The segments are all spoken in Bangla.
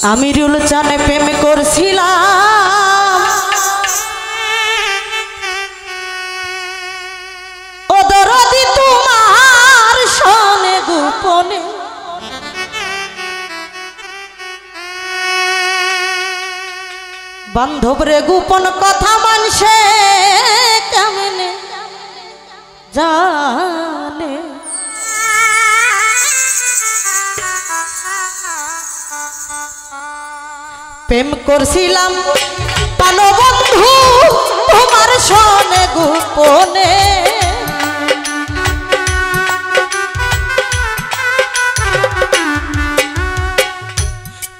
আমিরুল চানে প্রেম করছিলাম ও দরদি তোমার সনে গোপনে বান্ধব রে গোপন কথা মানছে কেমনে জানে প্রেম করছিলাম পালো বন্ধু তোমার সনে গোপনে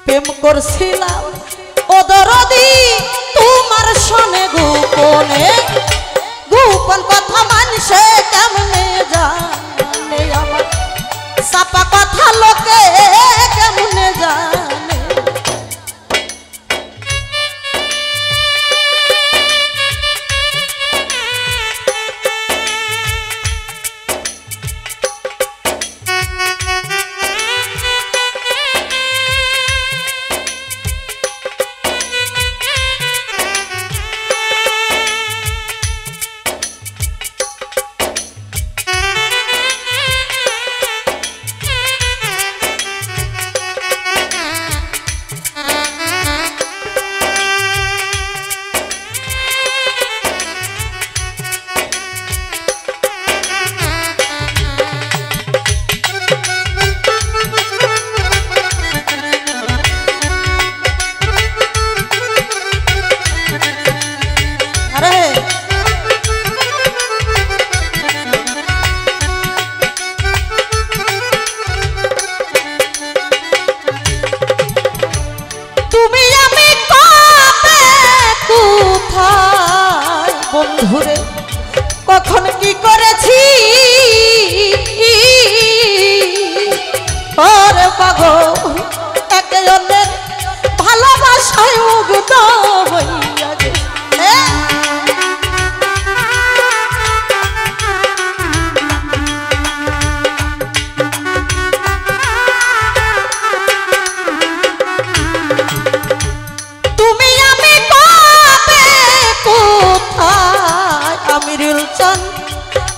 প্রেম করছিলাম ও দরদি তোমার সনে গোপনে গোপন কথা মানছে কেমনে জানে আমার সাপা কথা লোকে কেমনে জানে বন্ধুরে কখন কি করেছি ওরে পাগল একে অন্যের ভালোবাসায় মুগ্ধ হইয়া গে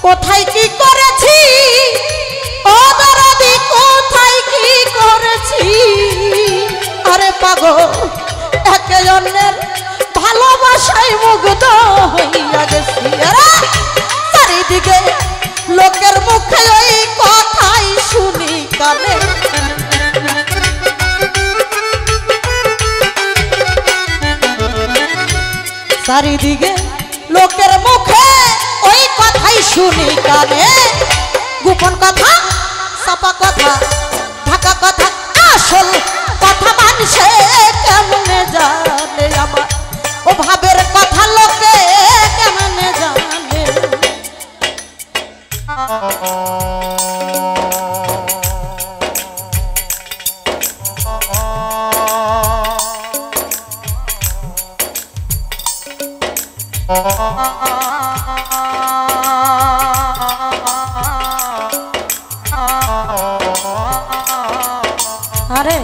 কোথায় কি করেছি ও দরদি কোথায় কি করেছি আরে পাগল একে অন্যের ভালোবাসায় মুগ্ধ হইয়া গেছি চারিদিকে লোকের মুখে ওই কথাই শুনি কানে চারিদিকে লোকের মুখে ওই কথাই শুনি কানে গোপন কথা সাপা কথা ঢাকা কথা আসল কথা মানছে কেমনে জানে আমার ও ভাবের কথা লোকে কেমনে জানে আরে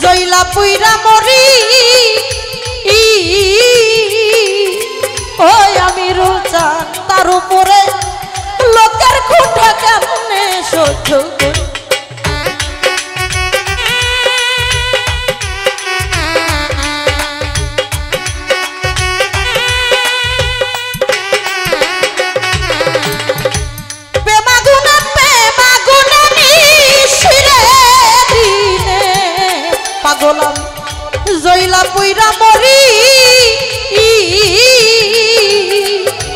জইলা পুইরা মরি ওই আমিরুল চান তার উপরে লোকের খুঁটা কেমনে সহ্য করি পাগলাম জইলা পুইরা মরি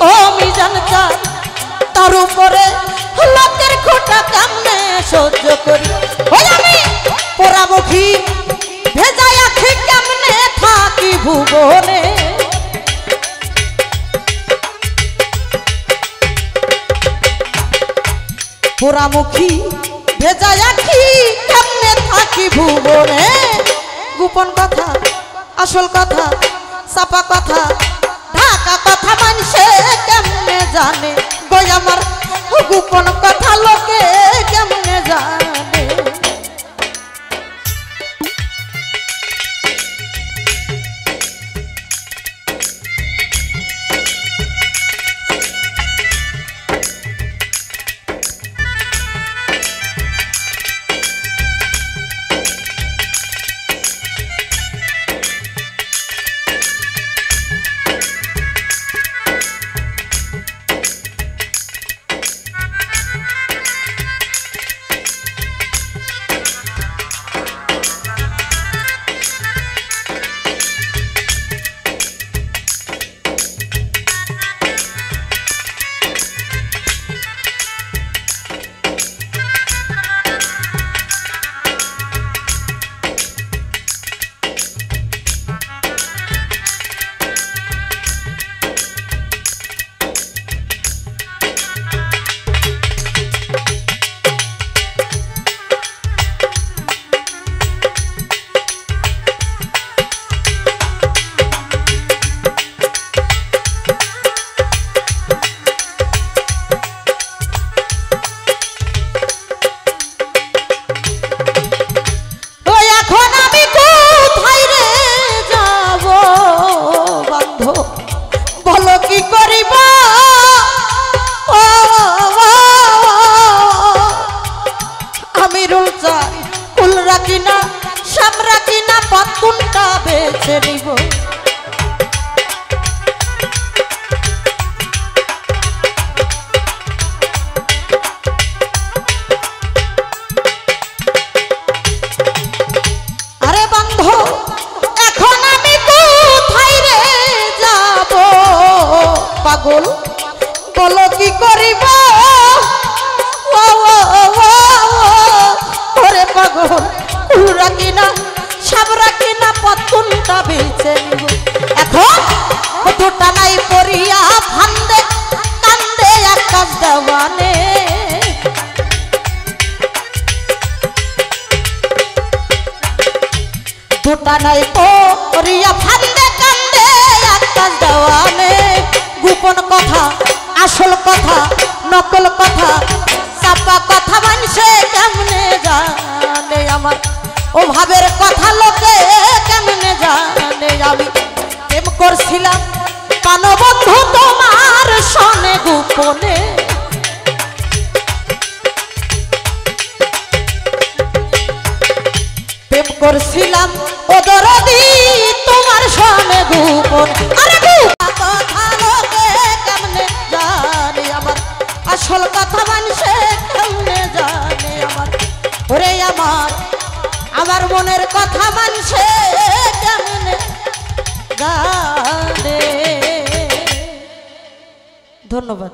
ও মিজান চান তার উপরে লোকের খোটা কেমনে সহ্য করি ওই আমি পোড়ামুখী ভেজাই আখি কেমনে থাকি ভুবনে পোড়ামুখী ভেজাই আখি কেমনে থাকি ভুবনে গোপন কথা আসল কথা চাপা কথা ঢাকা কথা মানুষে কেমনে জানে গই আমার গোপন কথা লোকে কেমনে জানে বেছে নিব আরে বন্ধু এখন আমি কোথায় রে যাব পাগল বলো কি করিব ওরে পাগল কুলরা কিনা সাবরা কিনা পতুনটা বেছে নিব এখন দুটা নাই পরিয়া ফান্দে কান্দে আকাশ দেওয়ানে দুটা নাই পরিয়া ফান্দে কান্দে আকাশ দেওয়ানে গোপন কথা আসল কথা নকল কথা চাপা কথা মানুষে কেমনে জানে আমার ও ভাবের কথা লোকে কেমনে জানে আমি প্রেম করছিলাম প্রাণবন্ধু তোমার সনে গোপনে প্রেম করছিলাম ও দরদি তোমার সনে গোপন আরে কথা লোকে কেমনে জানে আমার আসল কথা মানুষে কেমনে জানে আমার ওরে আমার মনের কথা মানুষে কেমনে জানে। ধন্যবাদ।